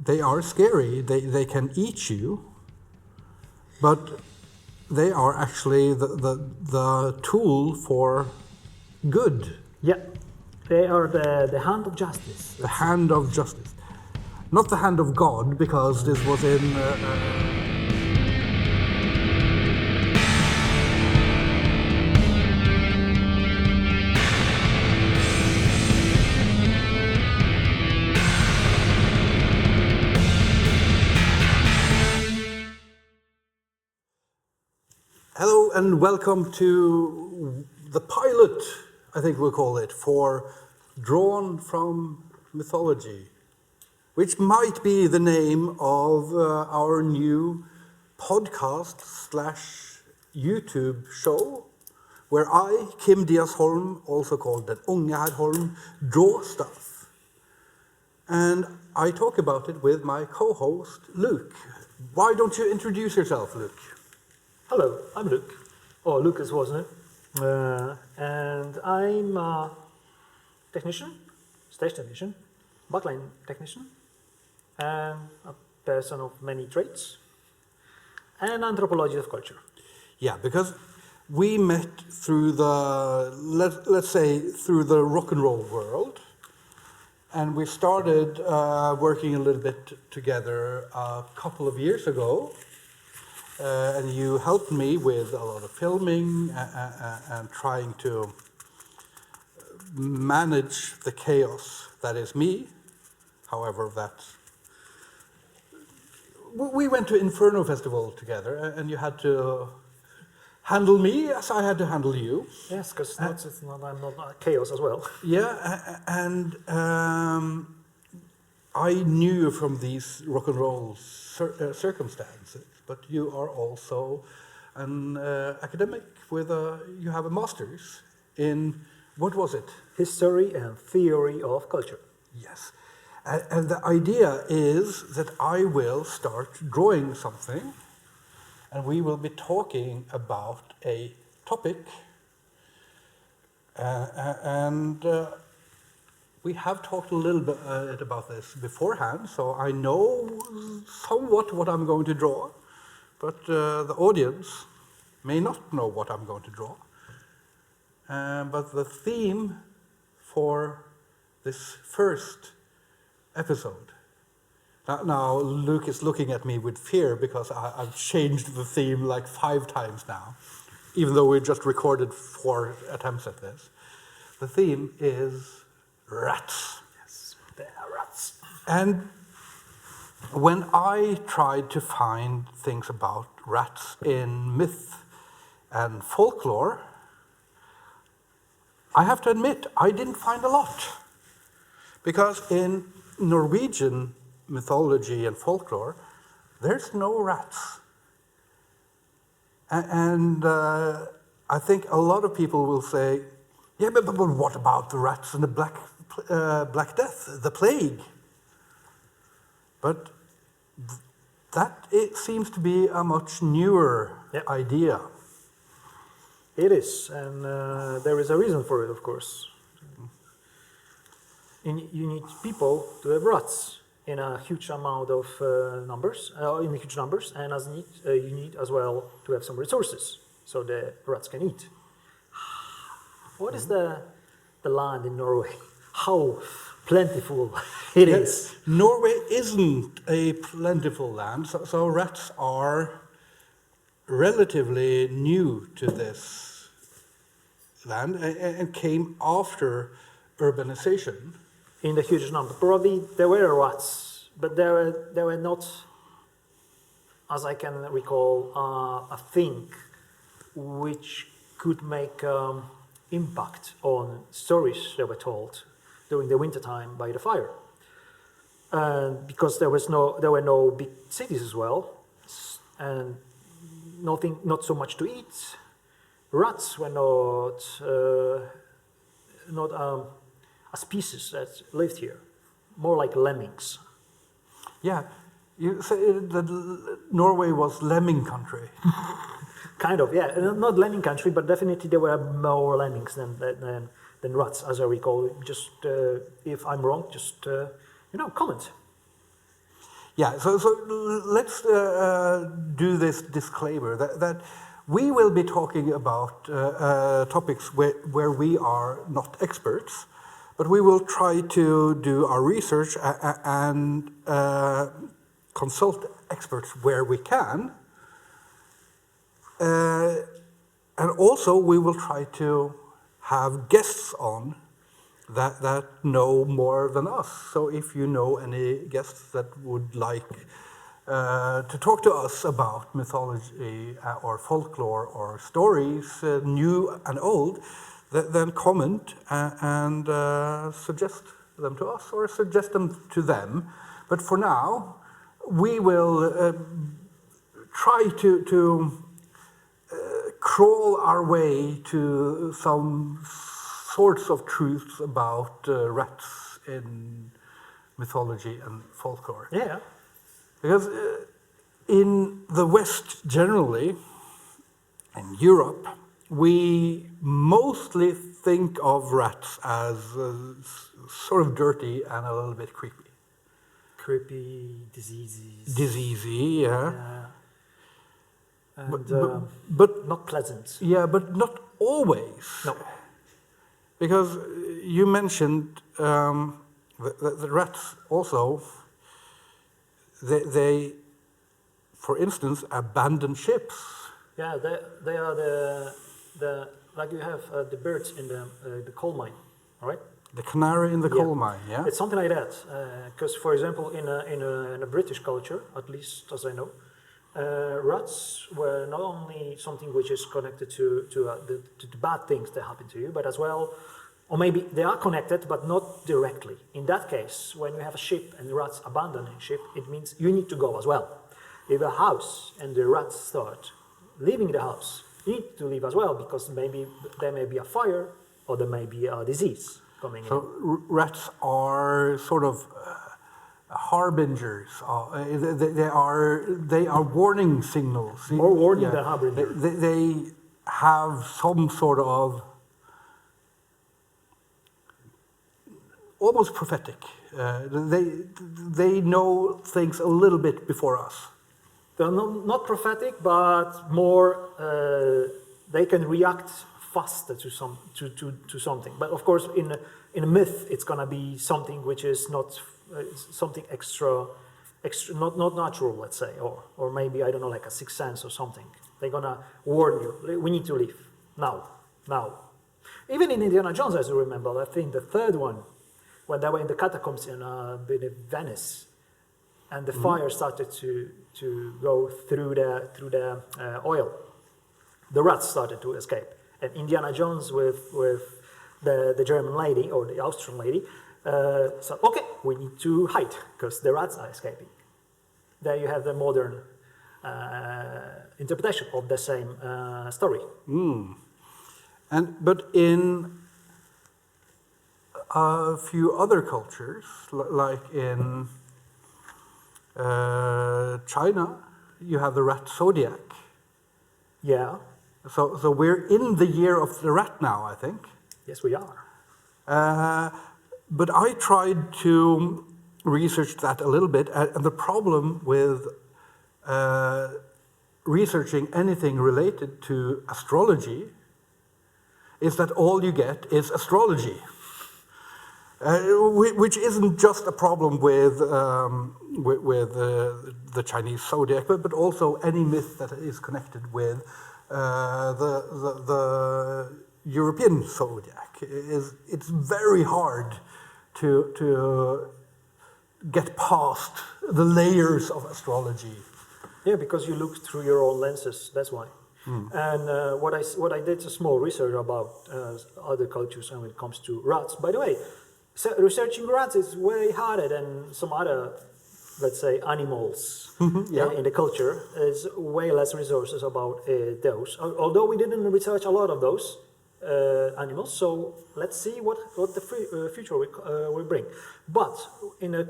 they are scary. They can eat you, but they are actually the tool for good. Yeah, they are the hand of justice. The hand of justice. Not the hand of God, because this was in... Hello and welcome to the pilot, I think we'll call it, for Drawn from Mythology, which might be the name of our new podcast / YouTube show, where I, Kim Diaz Holm, also called Den Unge Herr Holm, draw stuff. And I talk about it with my co-host, Luke. Why don't you introduce yourself, Luke? Hello, I'm Luke, or Lukas Wozny, and I'm a technician, stage technician, backline technician, and a person of many traits, and anthropology of culture. Yeah, because we met through the, let's say, through the rock and roll world, and we started working a little bit together a couple of years ago. And you helped me with a lot of filming and trying to manage the chaos that is me. However, we went to Inferno Festival together, and you had to handle me as I had to handle you. Yes, because I'm not chaos as well. Yeah, and I knew from these rock and roll circumstances. But you are also an academic with you have a master's in, what was it? History and theory of culture. Yes. And the idea is that I will start drawing something, and we will be talking about a topic. We have talked a little bit about this beforehand, so I know somewhat what I'm going to draw. But the audience may not know what I'm going to draw. But the theme for this first episode. Now Luke is looking at me with fear because I've changed the theme like 5 times now, even though we just recorded 4 attempts at this. The theme is rats. Yes, they are rats. And when I tried to find things about rats in myth and folklore, I have to admit, I didn't find a lot. Because in Norwegian mythology and folklore, there's no rats. And I think a lot of people will say, yeah, but what about the rats and the Black Death, the plague? But it seems to be a much newer idea. It is, and there is a reason for it, of course. You need people to have rats in a huge amount of numbers, and you need as well to have some resources so the rats can eat. What is the land in Norway? How plentiful it is. Norway isn't a plentiful land, so rats are relatively new to this land and came after urbanization. In the huge number. Probably there were rats, but there were not, as I can recall, a thing which could make impact on stories that were told during the wintertime by the fire. Because there were no big cities as well, and not so much to eat. Rats were not a species that lived here, more like lemmings. Yeah, you say that Norway was lemming country. Kind of, yeah. Not lemming country, but definitely there were more lemmings than rats, as I recall. Just if I'm wrong, just comment. Yeah, so let's do this disclaimer that we will be talking about topics where we are not experts, but we will try to do our research and consult experts where we can. And also we will try to have guests on that know more than us. So if you know any guests that would like to talk to us about mythology or folklore or stories, new and old, then comment and suggest them to us or suggest them to them. But for now, we will try to crawl our way to some sorts of truths about rats in mythology and folklore. Yeah. Because in the West generally, in Europe, we mostly think of rats as sort of dirty and a little bit creepy. Creepy, diseases. Diseasey, yeah. And but not pleasant. Yeah, but not always. No. Because you mentioned the rats also, they, for instance, abandon ships. Yeah, they are the like you have the birds in the coal mine, all right? The canary in the coal mine, yeah? It's something like that. Because, for example, in a British culture, at least as I know, rats were not only something which is connected to the bad things that happen to you, but as well, or maybe they are connected, but not directly. In that case, when you have a ship and the rats abandon a ship, it means you need to go as well. If a house and the rats start leaving the house, you need to leave as well, because maybe there may be a fire or there may be a disease coming in. So rats are sort of harbingers. They are warning signals. More warning than harbinger. They have some sort of almost prophetic. They know things a little bit before us. They're not prophetic, but more they can react faster to something. But of course, in a myth, it's gonna be something which is not something extra, not natural, let's say, or maybe I don't know, like a sixth sense or something. They're gonna warn you. We need to leave now. Even in Indiana Jones, as you remember, I think the third one, when they were in the catacombs in Venice, and the fire started to go through the oil, the rats started to escape, and Indiana Jones with the German lady or the Austrian lady said, "Okay, we need to hide because the rats are escaping." There you have the modern interpretation of the same story. But in a few other cultures, like in China, you have the rat zodiac. Yeah. So we're in the year of the rat now, I think. Yes, we are. But I tried to research that a little bit, and the problem with researching anything related to astrology is that all you get is astrology. Which isn't just a problem with the Chinese zodiac, but also any myth that is connected with the European zodiac. It's very hard to get past the layers of astrology. Yeah, because you look through your own lenses. That's why. And what I did a small research about other cultures and when it comes to rats. By the way. So researching rats is way harder than some other, let's say, animals in the culture. There's way less resources about those. Although we didn't research a lot of those animals, so let's see what the future will bring. But in a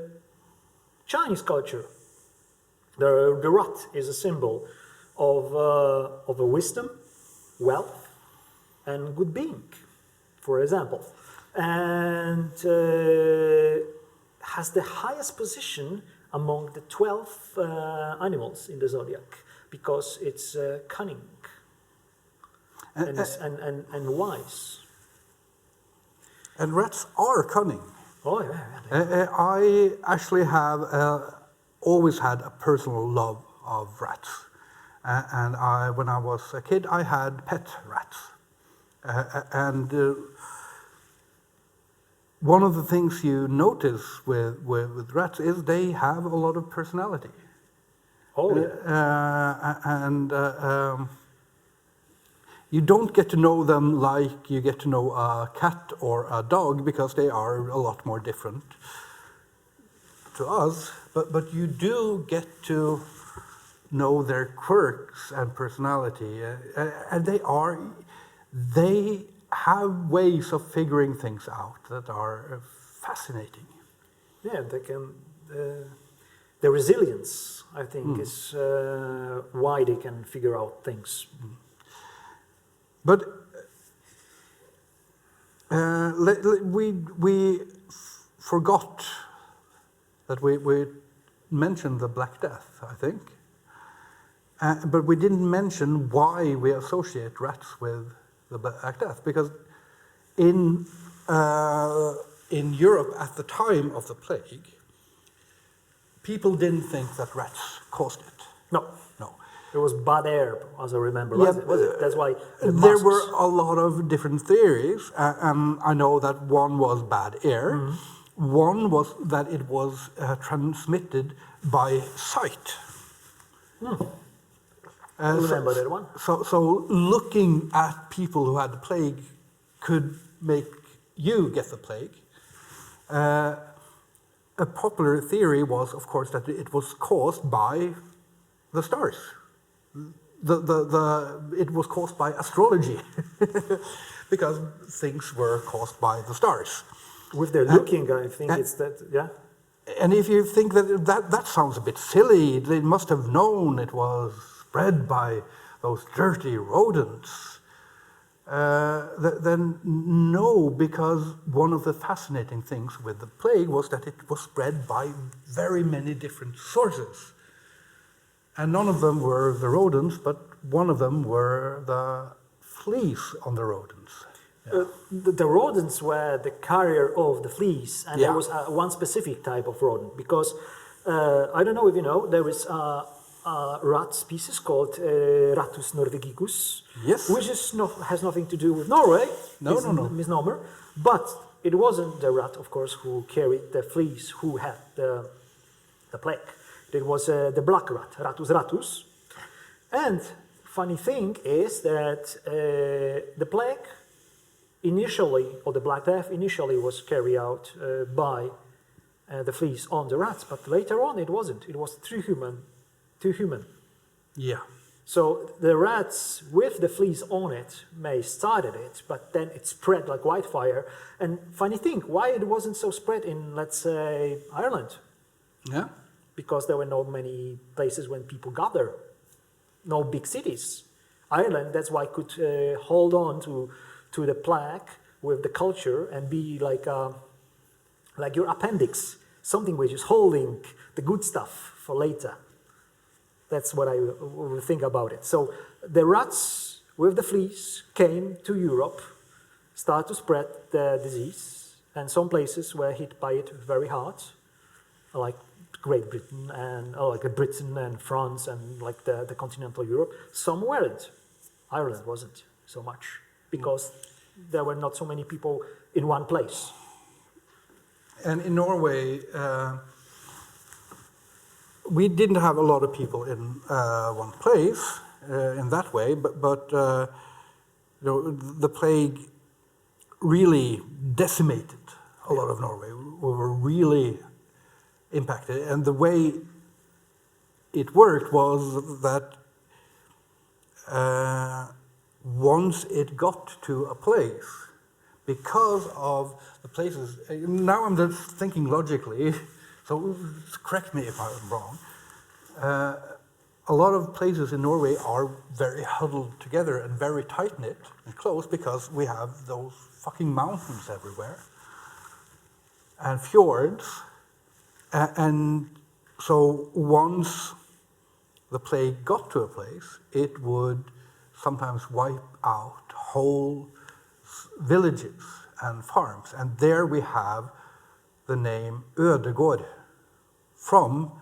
Chinese culture, the rat is a symbol of a wisdom, wealth, and good being, for example. And has the highest position among the 12 animals in the zodiac because it's cunning and wise. And rats are cunning. Oh, yeah. I actually have always had a personal love of rats. And when I was a kid, I had pet rats. One of the things you notice with rats is they have a lot of personality. Oh, yeah. You don't get to know them like you get to know a cat or a dog because they are a lot more different to us. But you do get to know their quirks and personality, and they have ways of figuring things out that are fascinating. Yeah, they can. The resilience, I think, is why they can figure out things. But we forgot that we mentioned the Black Death, I think. But we didn't mention why we associate rats with the Black Death, because in Europe at the time of the plague, people didn't think that rats caused it. No. It was bad air, as I remember. Yeah, was it? That's why there were a lot of different theories. I know that one was bad air. Mm-hmm. One was that it was transmitted by sight. I remember that one. So looking at people who had the plague could make you get the plague. A popular theory was, of course, that it was caused by the stars. It was caused by astrology, because things were caused by the stars. With their looking, I think it's that, yeah. And if you think that sounds a bit silly, they must have known it was spread by those dirty rodents. Then no, because one of the fascinating things with the plague was that it was spread by very many different sources. And none of them were the rodents, but one of them were the fleas on the rodents. Yeah. The rodents were the carrier of the fleas, and there was one specific type of rodent, because I don't know if you know, there is a rat species called Rattus norvegicus, yes, which has nothing to do with Norway. No. Misnomer, but it wasn't the rat, of course, who carried the fleas who had the plague. It was the black rat, Rattus rattus. And funny thing is that the plague initially, or the Black Death initially, was carried out by the fleas on the rats, but later on it wasn't. It was too human. Yeah. So the rats with the fleas on it may started it, but then it spread like wildfire. And funny thing, why it wasn't so spread in, let's say, Ireland? Yeah. Because there were not many places when people gather, no big cities. Ireland, that's why could hold on to the plague with the culture and be like your appendix, something which is holding the good stuff for later. That's what I would think about it. So the rats with the fleas came to Europe, started to spread the disease, and some places were hit by it very hard, like Great Britain and Britain and France and like the continental Europe. Some weren't. Ireland wasn't so much because there were not so many people in one place. And in Norway, we didn't have a lot of people in one place in that way, but the plague really decimated a lot of Norway. We were really impacted, and the way it worked was that once it got to a place, because of the places, now I'm just thinking logically, so correct me if I'm wrong, a lot of places in Norway are very huddled together and very tight-knit and close because we have those fucking mountains everywhere and fjords. And So once the plague got to a place, it would sometimes wipe out whole villages and farms. And there we have the name Ødegård from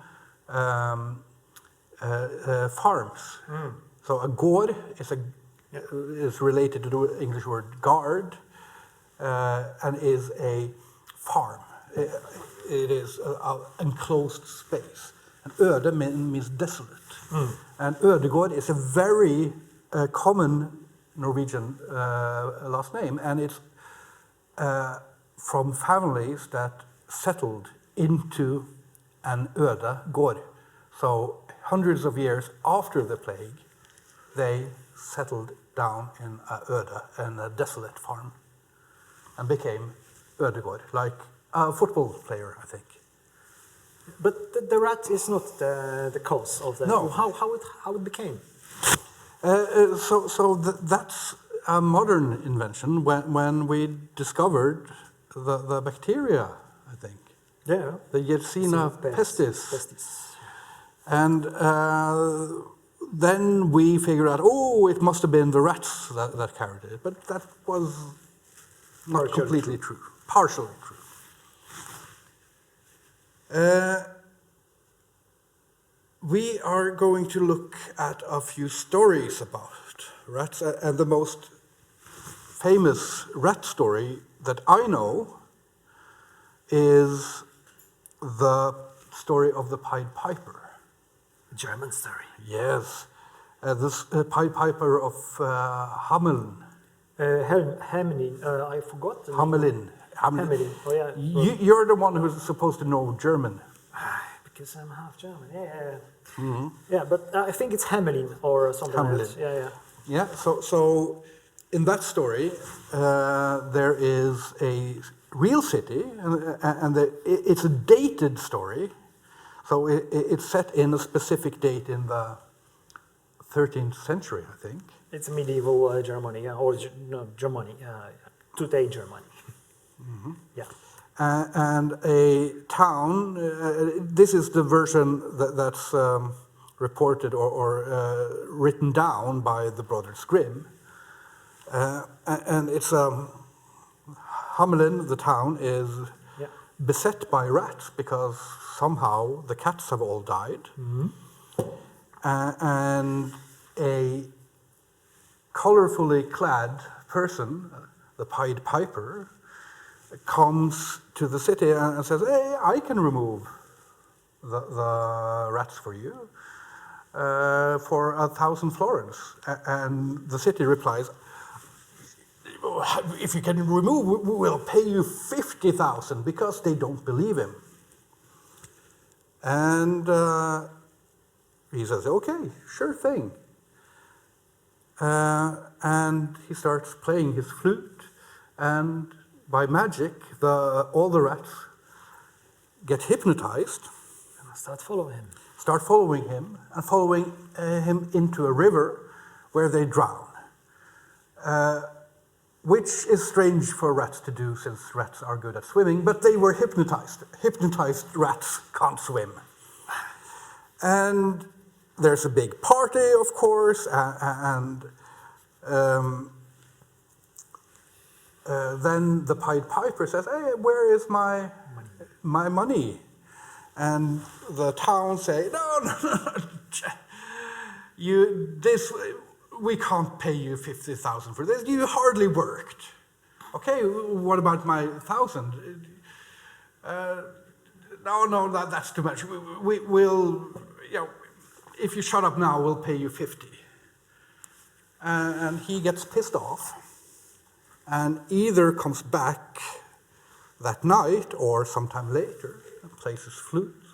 farms. So a gård is related to the English word guard and is a farm. It is an enclosed space. And Øde means desolate. And Ødegård is a very common Norwegian last name, and it's from families that settled into an øde gård. So hundreds of years after the plague, they settled down in a øde, in a desolate farm, and became Ødegård, like a football player, I think. But the rat is not the cause of that. No. How it became? That's a modern invention when we discovered the bacteria, I think. Yeah. The Yersinia pestis. And then we figured out, it must have been the rats that carried it. But that was not completely true. Partially true. We are going to look at a few stories about rats, and the most famous rat story that I know is the story of the Pied Piper. German story. Yes, the Pied Piper of Hamelin. Hamelin. I forgot. Hamelin. Hamelin. Oh yeah. You're the one who's supposed to know German. Because I'm half German. Yeah. Mm-hmm. Yeah, but I think it's Hamelin or something Hamelin. else. Yeah. Yeah. So in that story, there is a real city, and it's a dated story. So it's set in a specific date in the 13th century, I think. It's medieval Germany, or Germany, today Germany. Mm-hmm. Yeah. And a town, this is the version that's reported or written down by the Brothers Grimm. And it's Hamelin, the town, is beset by rats because somehow the cats have all died. Mm-hmm. And a colorfully clad person, the Pied Piper, comes to the city and says, "Hey, I can remove the rats for you for 1,000 florins." And the city replies, "If you can remove, we will pay you 50,000," because they don't believe him. And he says, "Okay, sure thing." And he starts playing his flute, and by magic, all the rats get hypnotized. And start following him. Start following him, and following him into a river where they drown. Which is strange for rats to do, since rats are good at swimming, but they were hypnotized. Hypnotized rats can't swim. And there's a big party, of course, and then the Pied Piper says, "Hey, where is my money?" And the town say, "No, we can't pay you 50,000 for this. You hardly worked. Okay, what about my 1,000? No, that's too much. We'll, if you shut up now, we'll pay you 50." And he gets pissed off, and either comes back that night or sometime later and plays his flute,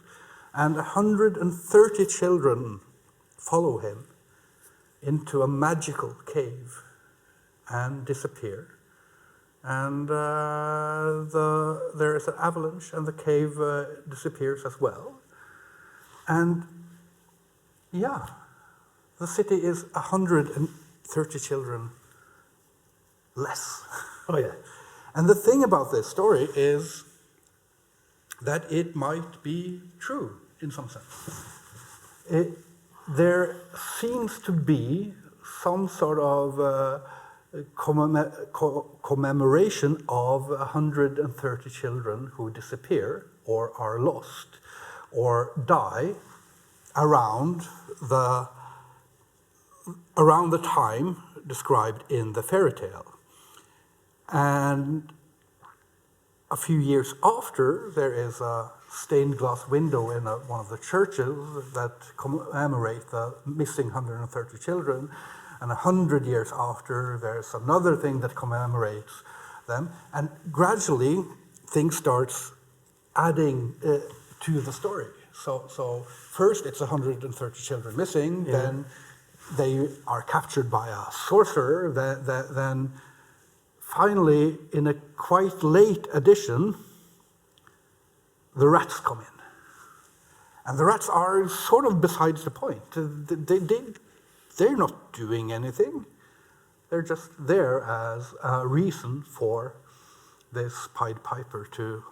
and 130 children follow him into a magical cave and disappear. And there is an avalanche, and the cave disappears as well. And the city is 130 children less. Oh yeah. And the thing about this story is that it might be true. in some sense. There seems to be some sort of commemoration of 130 children who disappear or are lost or die around the time described in the fairy tale. And a few years after, there is a stained glass window in one of the churches that commemorate the missing 130 children. And 100 years after, there's another thing that commemorates them. And gradually, things start adding to the story. So first, it's 130 children missing. Yeah. Then they are captured by a sorcerer. Then finally, in a quite late edition, the rats come in. And the rats are sort of besides the point. They're not doing anything. They're just there as a reason for this Pied Piper to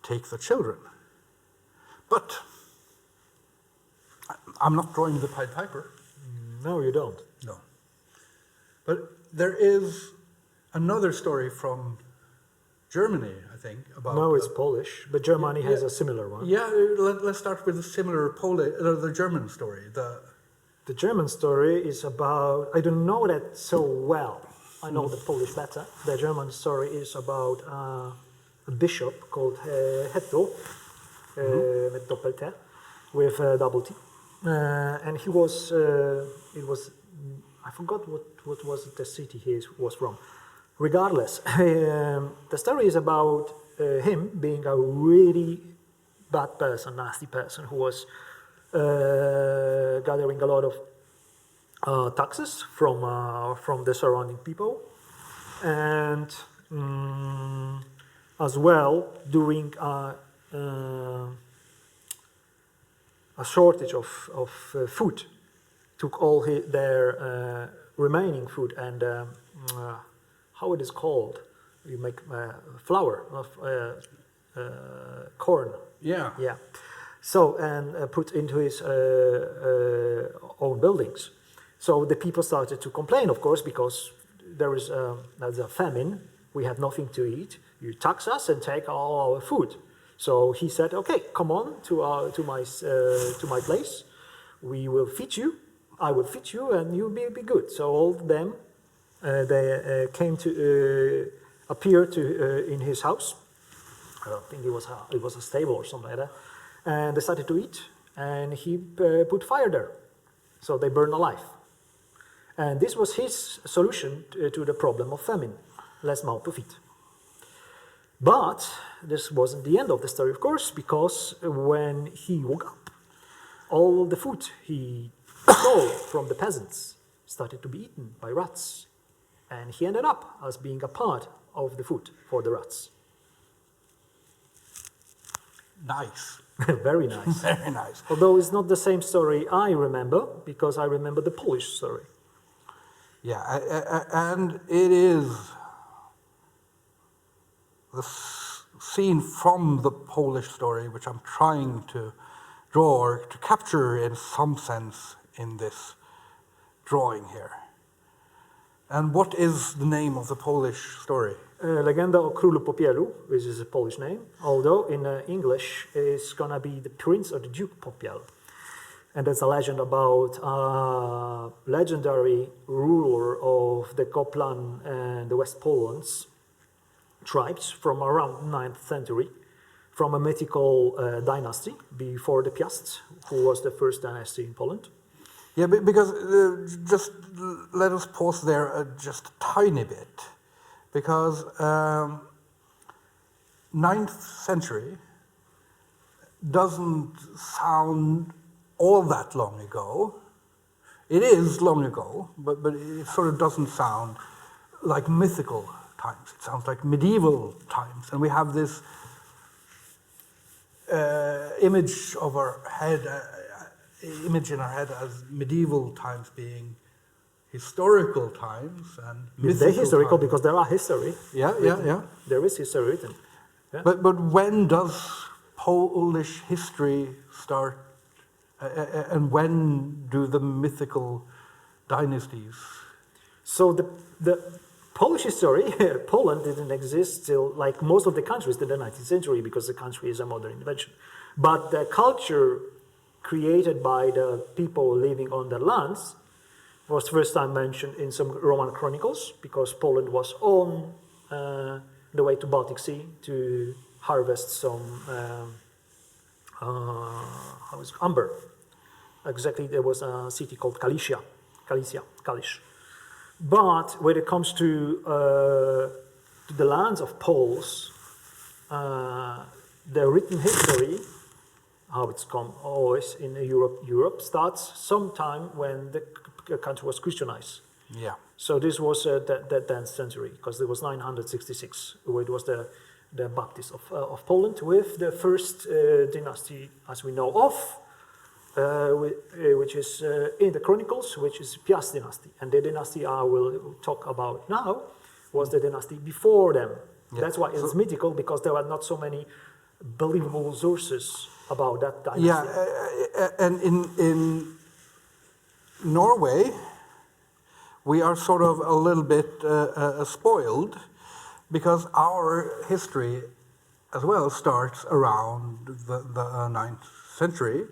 take the children. But I'm not drawing the Pied Piper. No, you don't. No. But there is another story from Germany, I think, about... No, it's Polish, but Germany has a similar one. Yeah, let's start with the similar the German story. The German story is about... I don't know that so well. I know the Polish better. The German story is about a bishop called Hetto, with doppel-T, with double T. And he was... I forgot what was the city he was from. Regardless, the story is about him being a really bad person, nasty person, who was gathering a lot of taxes from the surrounding people, and as well doing a shortage of food. Took all their remaining food and how it is called? You make flour of corn. Yeah. Yeah. So, and put into his own buildings. So the people started to complain, of course, because there's a famine. We have nothing to eat. You tax us and take all our food. So he said, "Okay, come on to my place. We will feed you. I will feed you, and you'll be good." So all of them, they came to appear to in his house. I don't think it was a stable or something like that. And they started to eat, and he put fire there. So they burned alive. And this was his solution to the problem of famine, less mouth to feed. But this wasn't the end of the story, of course, because when he woke up, all the food he stole from the peasants started to be eaten by rats. And he ended up as being a part of the food for the rats. Nice. Very nice. Very nice. Although it's not the same story I remember, because I remember the Polish story. Yeah, and it is the scene from the Polish story which I'm trying to draw or to capture in some sense in this drawing here. And what is the name of the Polish story? Legenda o Królu Popielu, which is a Polish name, although in English it's gonna be the Prince or the Duke Popiel. And that's a legend about a legendary ruler of the Koplan and the West Poland's tribes from around 9th century, from a mythical dynasty before the Piasts, who was the first dynasty in Poland. Yeah, because just let us pause there just a tiny bit, because 9th century doesn't sound all that long ago. It is long ago, but it sort of doesn't sound like mythical times. It sounds like medieval times, and we have this image of our head. Image in our head as medieval times being historical times and mythical. They're historical times. because there are history. Yeah. There is history written. Yeah. But when does Polish history start, and when do the mythical dynasties? So the Polish history, Poland didn't exist till, like most of the countries, till the 19th century, because the country is a modern invention. But the culture created by the people living on the lands was first time mentioned in some Roman chronicles, because Poland was on the way to Baltic Sea to harvest some amber. Exactly, there was a city called Kalisz. But when it comes to the lands of Poles, the written history, how it's come always in Europe starts sometime when the country was Christianized. Yeah. So this was the 10th century, because it was 966, where it was the Baptist of Poland, with the first dynasty, as we know of, which is in the Chronicles, which is Piast dynasty. And the dynasty I will talk about now was the dynasty before them. Yeah. That's why it's mythical, because there were not so many believable sources about that dynasty. Yeah, and in Norway, we are sort of a little bit spoiled, because our history as well starts around the 9th century,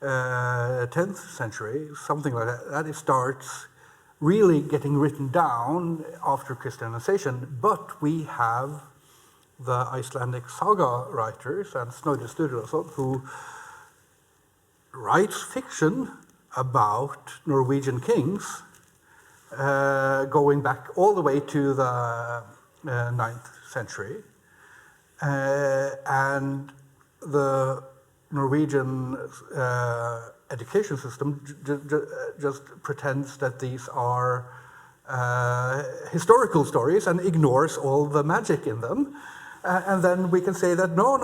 10th century, something like that. That it starts really getting written down after Christianization, but we have the Icelandic saga writers and Snorri Sturluson, who writes fiction about Norwegian kings, going back all the way to the 9th century. And the Norwegian education system just pretends that these are historical stories and ignores all the magic in them. And then we can say that no,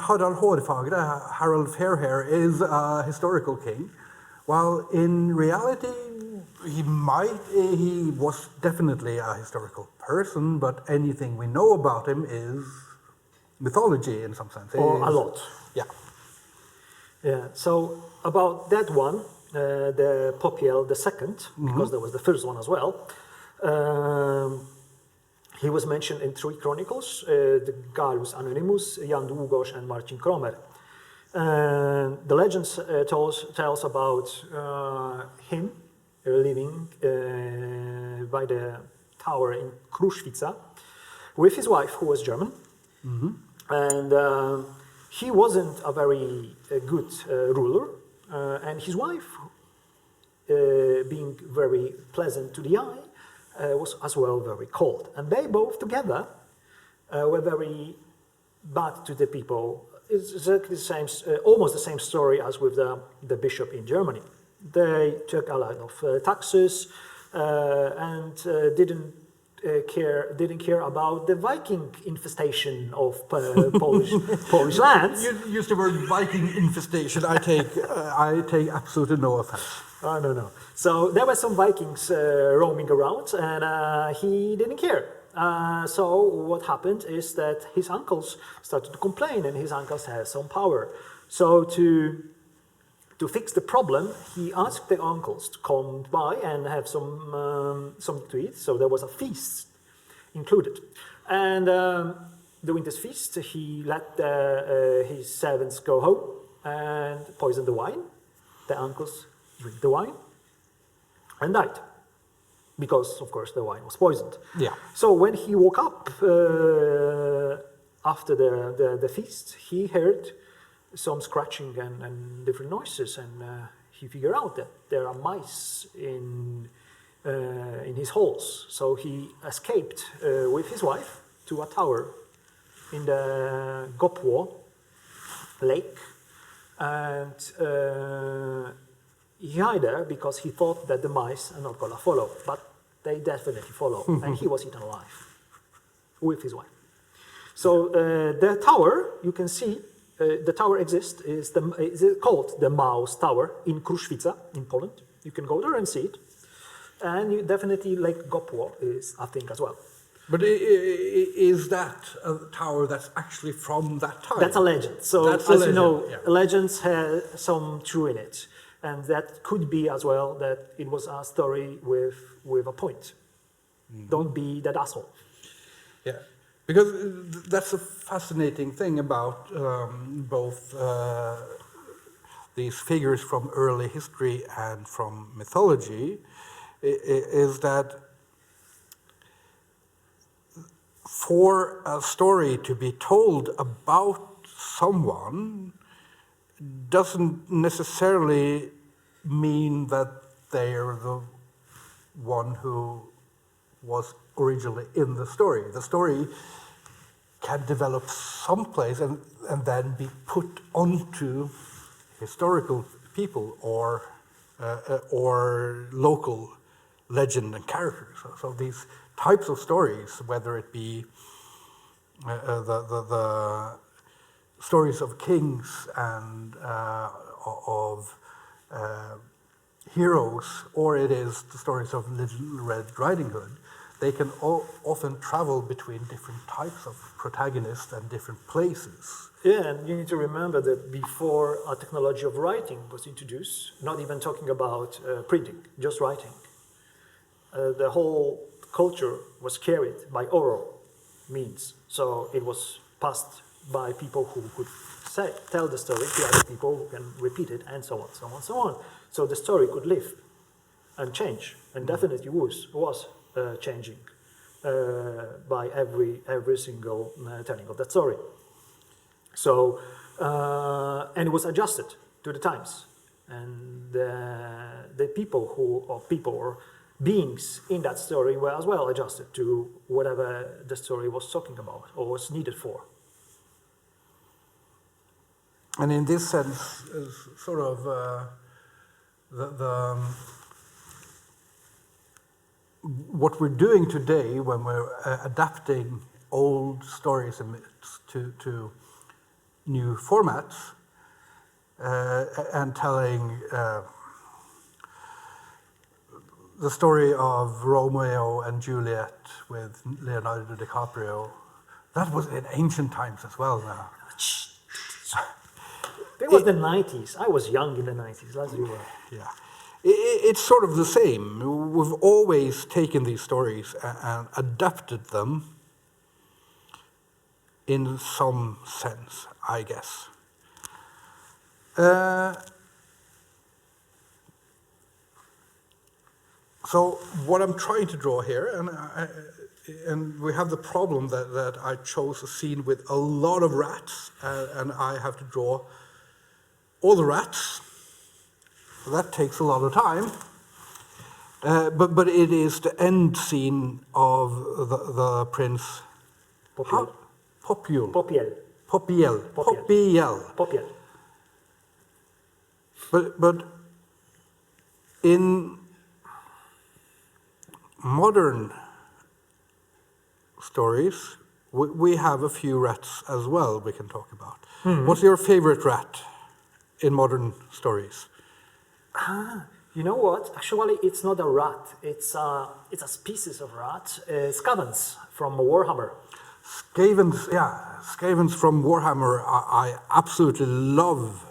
Harald Hårfagre, Harold Fairhair, is a historical king, while in reality he was definitely a historical person, but anything we know about him is mythology in some sense. Or a lot. Yeah. Yeah, so about that one, the Popiel II, because there was the first one as well, he was mentioned in 3 chronicles, the Galus Anonymus, Jan Długosz, and Marcin Kromer. The legends tells about him living by the tower in Kruszwica with his wife, who was German. And he wasn't a very good ruler, and his wife, being very pleasant to the eye, was as well very cold. And they both together were very bad to the people. It's exactly the same, almost the same story as with the bishop in Germany. They took a lot of taxes and didn't care about the Viking infestation of Polish lands. You used the word Viking infestation. I take absolutely no offense. No. So there were some Vikings roaming around, and he didn't care. So what happened is that his uncles started to complain, and his uncles had some power. So to fix the problem, he asked the uncles to come by and have something to eat. So there was a feast included. And during this feast, he let his servants go home and poison the wine. The uncles drink the wine and died, because, of course, the wine was poisoned. Yeah. So when he woke up after the feast, he heard some scratching and different noises, and he figured out that there are mice in his halls. So he escaped with his wife to a tower in the Gopło lake, and he hid there because he thought that the mice are not gonna follow, but they definitely follow, and he was eaten alive with his wife. So the tower, you can see, the tower exists, is called the Mouse Tower in Kruszwica in Poland. You can go there and see it. And you definitely Lake Gopło is a thing as well. But is that a tower that's actually from that time? That's a legend. So, That's a as legend, you know, yeah. legends have some truth in it. And that could be as well that it was a story with a point. Don't be that asshole. Yeah, because that's a fascinating thing about both these figures from early history and from mythology, is that for a story to be told about someone doesn't necessarily mean that they're the one who was originally in the story. The story can develop someplace and then be put onto historical people or local legend and characters. So these types of stories, whether it be the stories of kings and of heroes, or it is the stories of Little Red Riding Hood, they can often travel between different types of protagonists and different places. Yeah, and you need to remember that before a technology of writing was introduced, not even talking about printing, just writing, the whole culture was carried by oral means. So it was passed by people who could tell the story to other people who can repeat it, and so on, so on, so on. So the story could live and change, and definitely was changing by every single telling of that story. So, and it was adjusted to the times, and the people or beings in that story were as well adjusted to whatever the story was talking about or was needed for. And in this sense, sort of what we're doing today when we're adapting old stories and myths to new formats and telling the story of Romeo and Juliet with Leonardo DiCaprio, that was in ancient times as well now. It was the 90s. I was young in the 90s, let's be real. Yeah. It's sort of the same. We've always taken these stories and adapted them in some sense, I guess. So what I'm trying to draw here, and we have the problem that I chose a scene with a lot of rats, and I have to draw all the rats. So that takes a lot of time. But it is the end scene of the Prince Popiel. But in modern stories, we have a few rats as well we can talk about. Mm-hmm. What's your favorite rat in modern stories? You know what? Actually, it's not a rat. It's a species of rat. Skavens from Warhammer. Skavens from Warhammer. I absolutely love.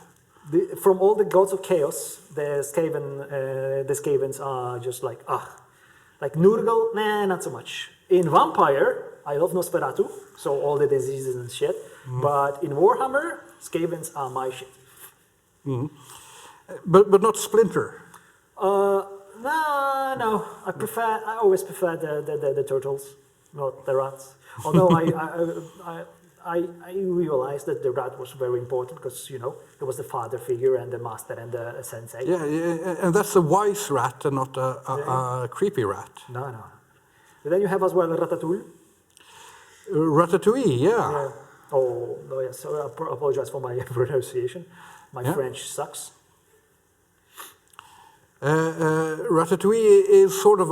From all the gods of chaos, the Skavens are just like Nurgle. Nah, not so much. In Vampire, I love Nosferatu, so all the diseases and shit. Mm. But in Warhammer, Skavens are my shit. Mm. But not Splinter. No. I always prefer the turtles, not the rats. Although I realized that the rat was very important because it was the father figure and the master and the sensei. Yeah, and that's a wise rat and not a creepy rat. No. But then you have as well Ratatouille. Ratatouille, yeah. Oh yes. So I apologize for my pronunciation. My French sucks. Ratatouille is sort of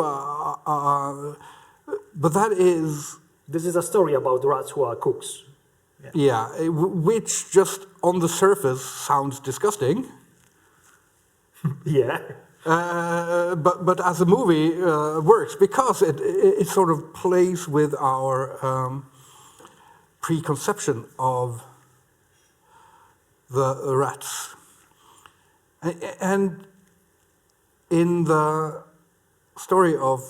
but that is... This is a story about rats who are cooks. Yeah, which just on the surface sounds disgusting. Yeah. But as a movie works because it sort of plays with our preconception of the rats. And in the story of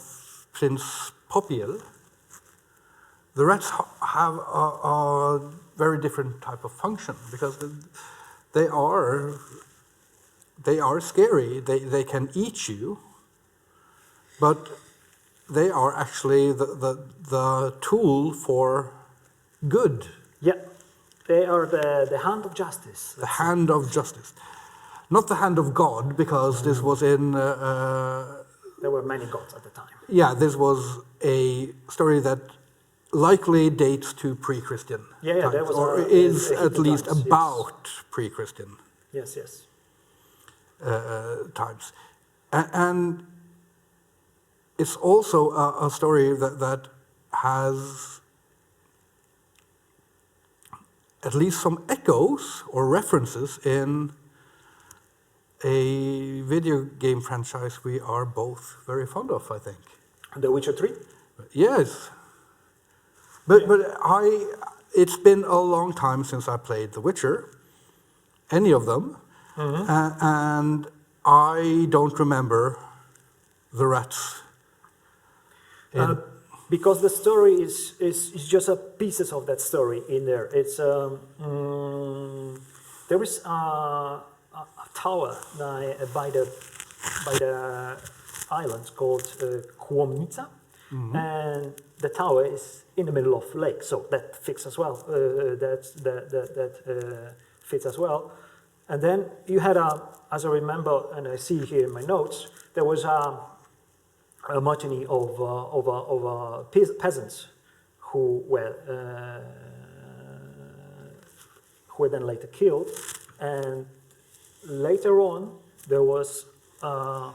Prince Popiel, the rats have a very different type of function because they are scary. They can eat you, but they are actually the tool for good. Yeah, they are the hand of justice. The hand of justice. Not the hand of God, because this was in... there were many gods at the time. Yeah, this was a story that likely dates to pre-Christian times, there was or a is at least times, about pre-Christian yes, times. And it's also a story that has at least some echoes or references in a video game franchise we are both very fond of, I think. The Witcher 3? Yes. But it's been a long time since I played The Witcher, any of them, and I don't remember the rats. Because the story is just a pieces of that story in there. It's there is a tower by the island called Kłomnica, and the tower is in the middle of the lake, so that fits as well. That fits as well. And then you had as I remember, and I see here in my notes, there was a mutiny of peasants who were then later killed, and later on there was a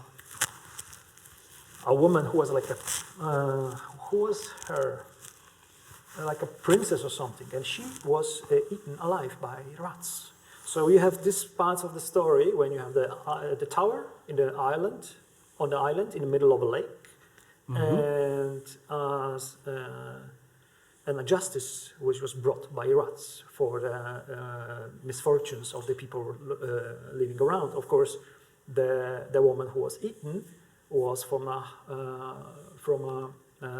woman who was like who was her, like a princess or something, and she was eaten alive by rats. So you have this part of the story when you have the tower in the island, on the island in the middle of a lake, and a justice which was brought by rats for the misfortunes of the people living around. Of course, the woman who was eaten was from a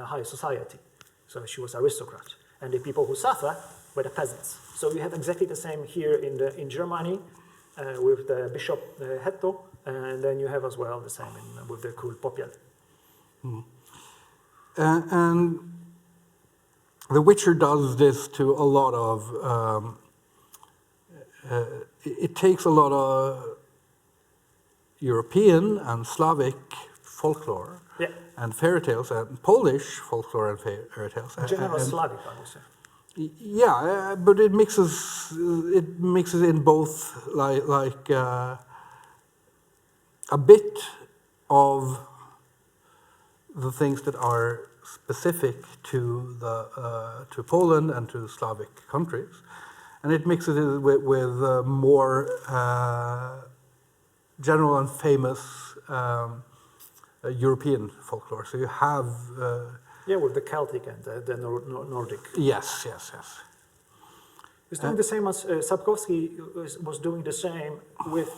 high society, so she was aristocrat, and the people who suffer were the peasants. So you have exactly the same here in Germany with the Bishop Hetto, and then you have as well the same with the Prince Popiel. And The Witcher does this to a lot of... it takes a lot of European and Slavic folklore and fairy tales, and Polish folklore and fairy tales. General Slavic, I would say. Yeah, but it mixes in both like a bit of the things that are specific to to Poland and to Slavic countries, and it mixes it with more general and famous European folklore. So you have with the Celtic and the Nordic. Yes. He's doing the same as Sapkowski was doing the same with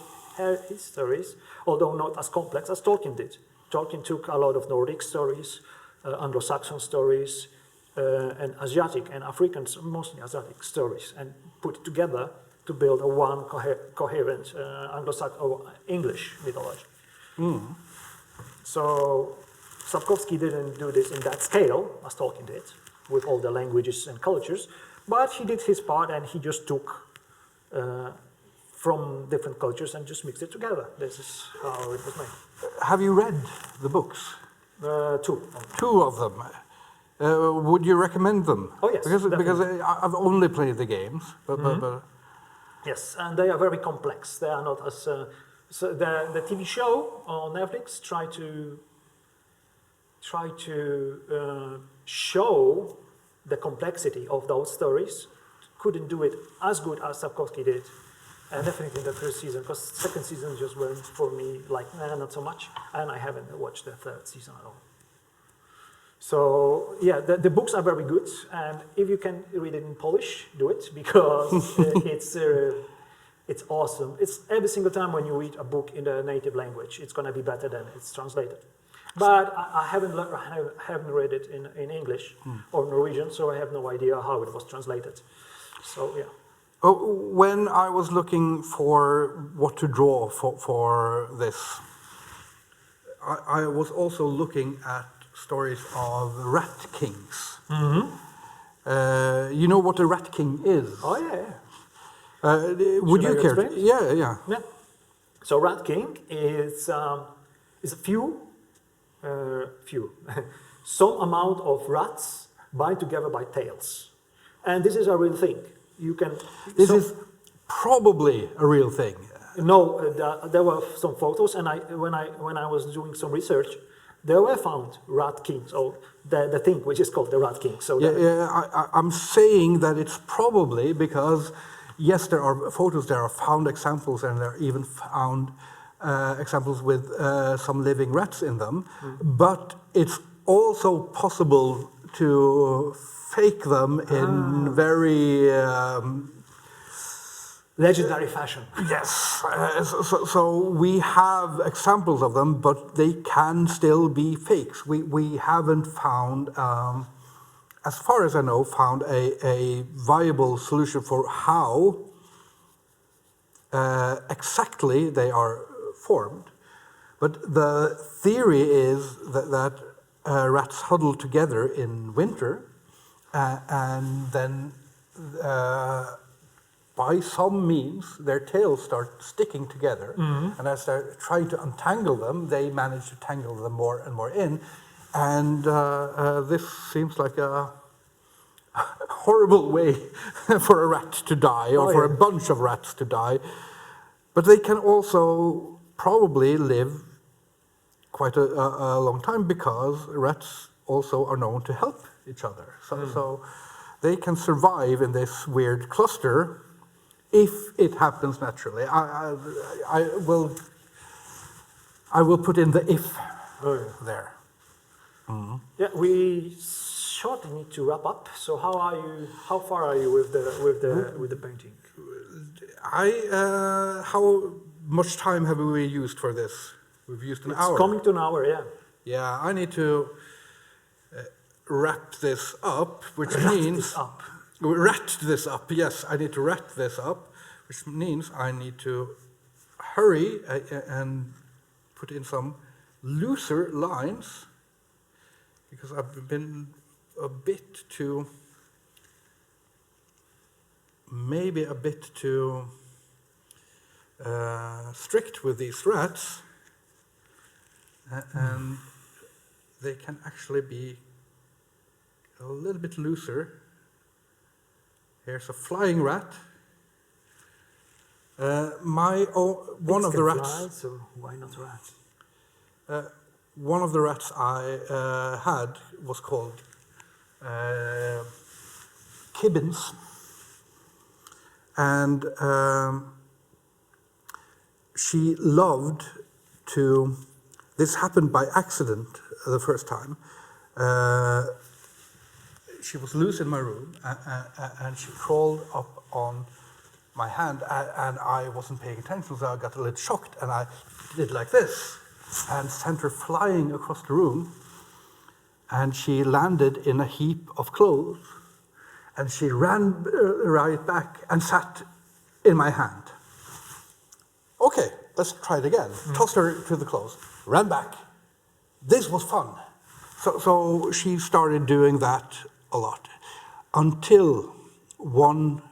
his stories, although not as complex as Tolkien did. Tolkien took a lot of Nordic stories, Anglo-Saxon stories, and Asiatic and African, mostly Asiatic stories, and put it together to build a one coherent Anglo-Saxon or English mythology. So Sapkowski didn't do this in that scale as Tolkien did, with all the languages and cultures, but he did his part and he just took from different cultures and just mixed it together. This is how it was made. Have you read the books? Two. Two of them. Would you recommend them? Oh yes, because I've only played the games. But yes, and they are very complex. They are not as so the TV show on Netflix tried to show the complexity of those stories. Couldn't do it as good as Sapkowski did, Definitely the first season, because second season just went for me like, not so much, and I haven't watched the third season at all. So yeah, the books are very good, and if you can read it in Polish, do it, because it's awesome. It's every single time when you read a book in the native language, it's going to be better than it's translated. But I haven't read it in English or Norwegian, so I have no idea how it was translated. So yeah. Oh, when I was looking for what to draw for this, I was also looking at stories of rat kings. You know what a rat king is? Oh yeah. Would you care? Explain? Yeah. So rat king is a few, some amount of rats bind together by tails, and this is a real thing. You can. This is probably a real thing. No, there were some photos, and when I was doing some research, there were found rat kings, or the thing which is called the rat king. So I'm saying that it's probably because yes, there are photos, there are found examples, and there are even found examples with some living rats in them. But it's also possible to fake them in very legendary fashion. Yes, so we have examples of them, but they can still be fakes. We haven't found, as far as I know, found a viable solution for how exactly they are formed. But the theory is that rats huddle together in winter, and then by some means their tails start sticking together, and as they're trying to untangle them, they manage to tangle them more and more in, and this seems like a horrible way for a rat to die, or for a bunch of rats to die. But they can also probably live quite a long time, because rats also are known to help each other. So they can survive in this weird cluster if it happens naturally. I will put in the if there. Yeah, we shortly need to wrap up. So how far are you with the painting? How much time have we used for this? We've used an hour. It's coming to an hour, yeah. Yeah, I need to wrap this up, which means... Wrap this up, yes, I need to wrap this up, which means I need to hurry and put in some looser lines, because I've been maybe a bit too strict with these rats, and they can actually be a little bit looser. Here's a flying rat. One of the rats. Fly, so why not rat? One of the rats I had was called Kibbins, and she loved to. This happened by accident the first time. She was loose in my room, and she crawled up on my hand, and I wasn't paying attention, so I got a little shocked, and I did like this, and sent her flying across the room, and she landed in a heap of clothes, and she ran right back and sat in my hand. Okay, let's try it again. Tossed her to the clothes, ran back. This was fun. So she started doing that a lot, until one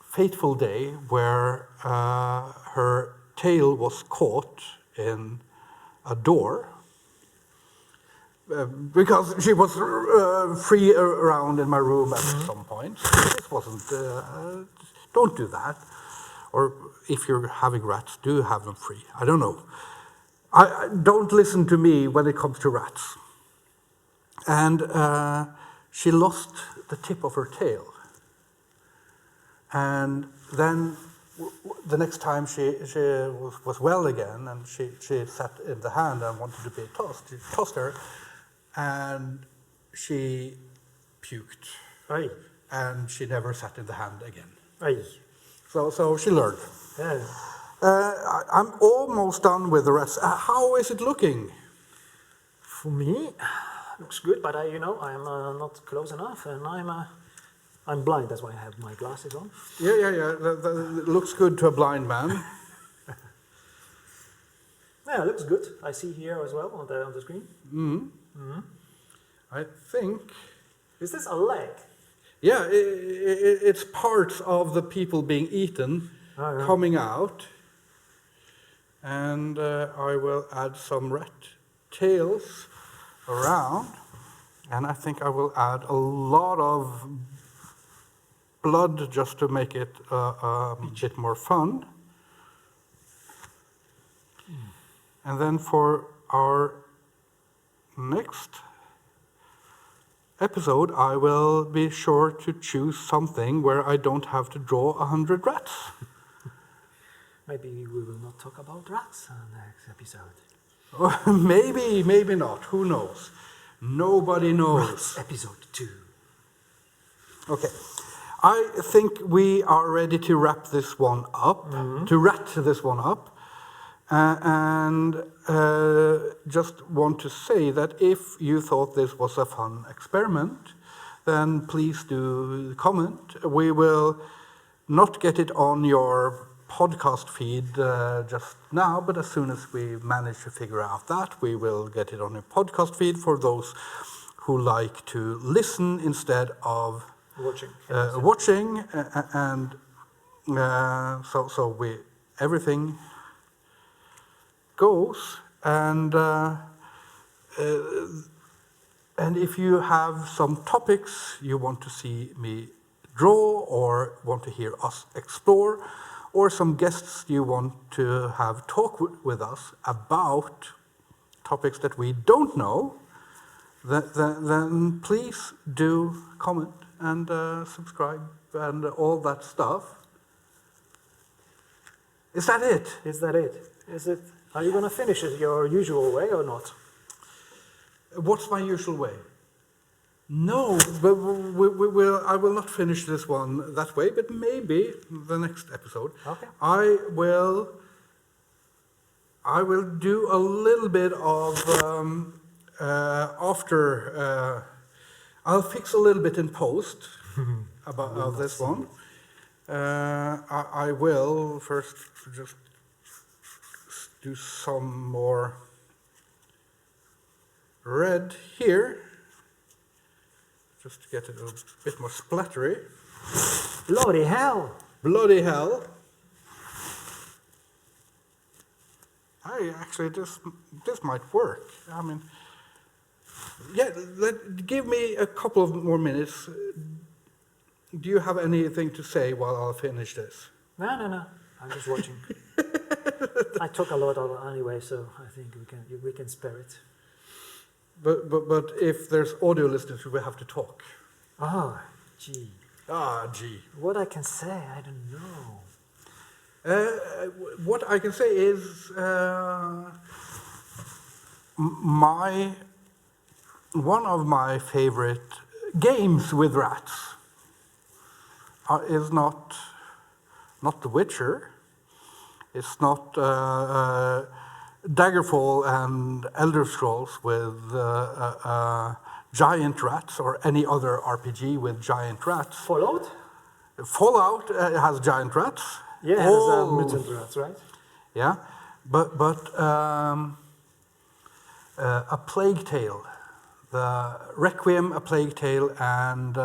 fateful day where her tail was caught in a door, because she was free around in my room at some point. This wasn't, don't do that. Or if you're having rats, do have them free. I don't know. Don't listen to me when it comes to rats. And she lost the tip of her tail. And then the next time she was well again, and she sat in the hand and wanted to be tossed, she tossed her, and she puked. Aye. And she never sat in the hand again. Aye. So she learned. Yeah. I'm almost done with the rest. How is it looking? For me, looks good, but I'm not close enough, and I'm blind. That's why I have my glasses on. Yeah. It looks good to a blind man. Yeah, it looks good. I see here as well on the screen. I think. Is this a leg? Yeah, it's parts of the people being eaten coming out. And I will add some rat tails around. And I think I will add a lot of blood just to make it a bit more fun. And then for our next episode, I will be sure to choose something where I don't have to draw 100 rats. Maybe we will not talk about rats on the next episode. Maybe not. Who knows? Nobody knows. Rats, episode 2. Okay. I think we are ready to wrap this one up, to wrap this one up. And just want to say that if you thought this was a fun experiment, then please do comment. We will not get it on your podcast feed just now, but as soon as we manage to figure out that, we will get it on your podcast feed for those who like to listen instead of watching. And so everything goes, and if you have some topics you want to see me draw or want to hear us explore, or some guests you want to have talk with us about topics that we don't know, then please do comment and subscribe and all that stuff. Is that it? Is that it? Is it? Are you going to finish it your usual way or not? What's my usual way? No, but I will not finish this one that way, but maybe the next episode. Okay. I will do a little bit of I'll fix a little bit in post about this one. I will first just do some more red here, just to get it a bit more splattery. Bloody hell! Bloody hell! Actually, this might work. I mean, yeah. Give me a couple of more minutes. Do you have anything to say while I'll finish this? No. I'm just watching. I talk a lot anyway, so I think we can spare it. But if there's audio listeners, we have to talk. Oh, gee. Gee. What I can say, I don't know. What I can say is one of my favorite games with rats is not The Witcher. It's not Daggerfall and Elder Scrolls with giant rats, or any other RPG with giant rats. Fallout? Fallout has giant rats. Yeah, it has mutant rats, right? Yeah, but A Plague Tale, the Requiem, A Plague Tale, and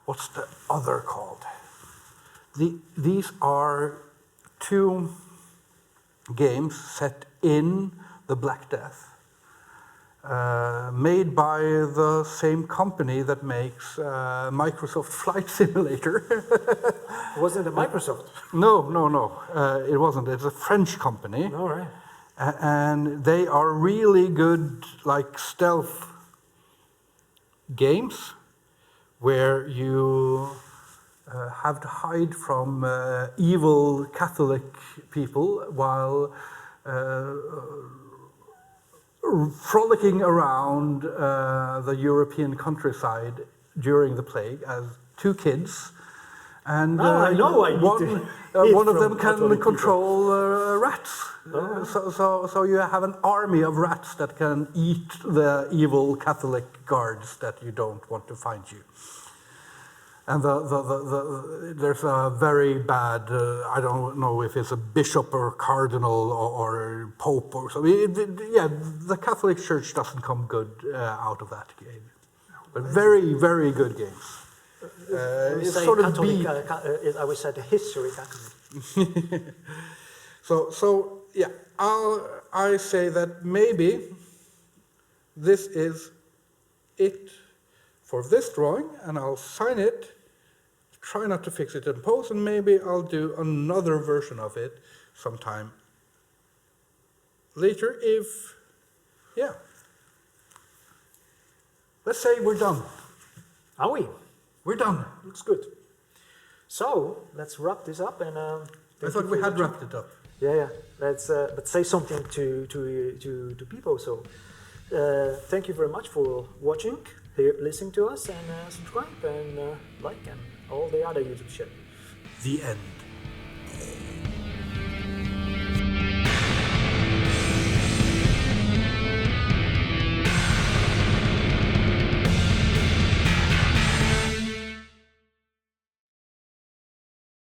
what's the other called? These are two games set in the Black Death, made by the same company that makes Microsoft Flight Simulator. Wasn't it Microsoft? No, it wasn't. It's a French company. All right. And they are really good, like, stealth games where you have to hide from evil Catholic people while frolicking around the European countryside during the plague as two kids. And I know I need one of them can Catholic control rats. So you have an army of rats that can eat the evil Catholic guards that you don't want to find you. And there's a very bad, I don't know if it's a bishop or cardinal or pope or something. The Catholic Church doesn't come good out of that game. But very, very good games. It's say sort of Catholic, I would say the history Catholic. So yeah, I say that maybe this is it for this drawing, and I'll sign it, try not to fix it in post, and maybe I'll do another version of it sometime later if, yeah. Let's say we're done. Are we? We're done. Looks good. So let's wrap this up, and I thought we had wrapped it up. Yeah. Let's but say something to people. So thank you very much for watching, listening to us, and subscribe and like and all the other YouTube shit. The end.